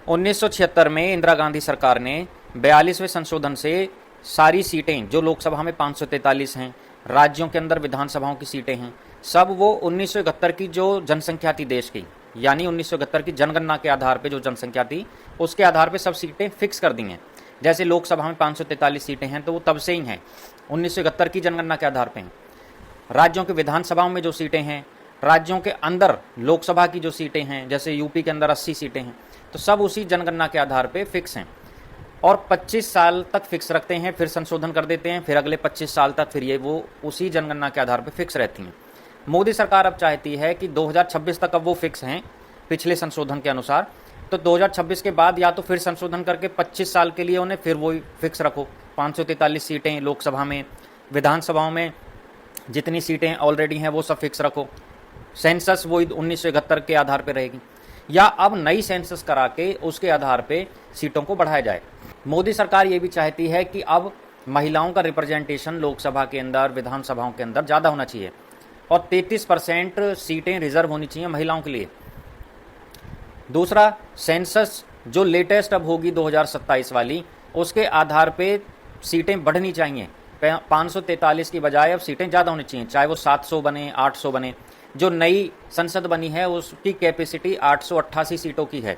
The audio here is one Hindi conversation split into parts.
1976 में इंदिरा गांधी सरकार ने 42वें संशोधन से सारी सीटें जो लोकसभा में 543 हैं, राज्यों के अंदर विधानसभाओं की सीटें हैं, सब वो 1971 की जो जनसंख्या थी देश की, यानी 1971 की जनगणना के आधार पे जो जनसंख्या थी उसके आधार पे सब सीटें फिक्स कर दी हैं। जैसे लोकसभा में 543 सीटें हैं तो वो तब से ही हैं, 1971 की जनगणना के आधार पे हैं। राज्यों के विधानसभाओं में जो सीटें हैं, राज्यों के अंदर लोकसभा की जो सीटें हैं, जैसे यूपी के अंदर 80 सीटें हैं, तो सब उसी जनगणना के आधार पे फिक्स हैं और 25 साल तक फिक्स रखते हैं, फिर संशोधन कर देते हैं, फिर अगले 25 साल तक फिर ये वो उसी जनगणना के आधार पे फिक्स रहती हैं। मोदी सरकार अब चाहती है कि 2026 तक अब वो फिक्स हैं पिछले संशोधन के अनुसार, तो 2026 के बाद या तो फिर संशोधन करके 25 साल के लिए उन्हें फिर वही फिक्स रखो, 543 सीटें लोकसभा में, विधानसभाओं में जितनी सीटें ऑलरेडी हैं वो सब फिक्स रखो, सेंसस वही 1971 के आधार पर रहेगी, या अब नई सेंसस करा के उसके आधार पे सीटों को बढ़ाया जाए। मोदी सरकार ये भी चाहती है कि अब महिलाओं का रिप्रेजेंटेशन लोकसभा के अंदर, विधानसभाओं के अंदर ज़्यादा होना चाहिए और 33% सीटें रिजर्व होनी चाहिए महिलाओं के लिए। दूसरा, सेंसस जो लेटेस्ट अब होगी 2027 वाली, उसके आधार पे सीटें बढ़नी चाहिए, 543 की बजाय अब सीटें ज़्यादा होनी चाहिए, चाहे वो 700 बने, 800 बने। जो नई संसद बनी है उसकी कैपेसिटी 888 सीटों की है।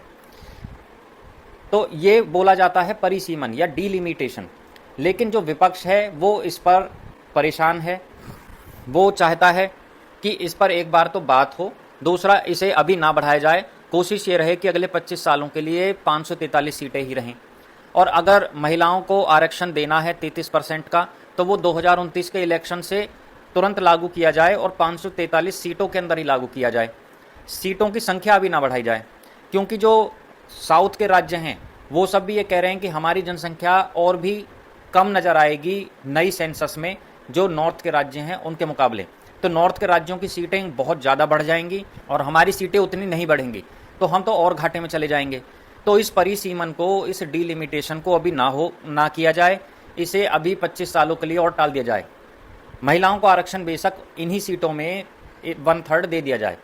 तो ये बोला जाता है परिसीमन या डीलिमिटेशन, लेकिन जो विपक्ष है वो इस पर परेशान है, वो चाहता है कि इस पर एक बार तो बात हो, दूसरा इसे अभी ना बढ़ाया जाए, कोशिश ये रहे कि अगले 25 सालों के लिए 543 सीटें ही रहें। और अगर महिलाओं को आरक्षण देना है 33% का, तो वो 2029 के इलेक्शन से तुरंत लागू किया जाए और 543 सीटों के अंदर ही लागू किया जाए, सीटों की संख्या अभी ना बढ़ाई जाए। क्योंकि जो साउथ के राज्य हैं वो सब भी ये कह रहे हैं कि हमारी जनसंख्या और भी कम नज़र आएगी नई सेंसस में जो नॉर्थ के राज्य हैं उनके मुकाबले, तो नॉर्थ के राज्यों की सीटें बहुत ज़्यादा बढ़ जाएंगी और हमारी सीटें उतनी नहीं बढ़ेंगी, तो हम तो और घाटे में चले जाएंगे। तो इस परिसीमन को, इस डीलिमिटेशन को अभी ना किया जाए, इसे अभी 25 सालों के लिए और टाल दिया जाए। महिलाओं को आरक्षण बेशक इन्हीं सीटों में 1/3 दे दिया जाए।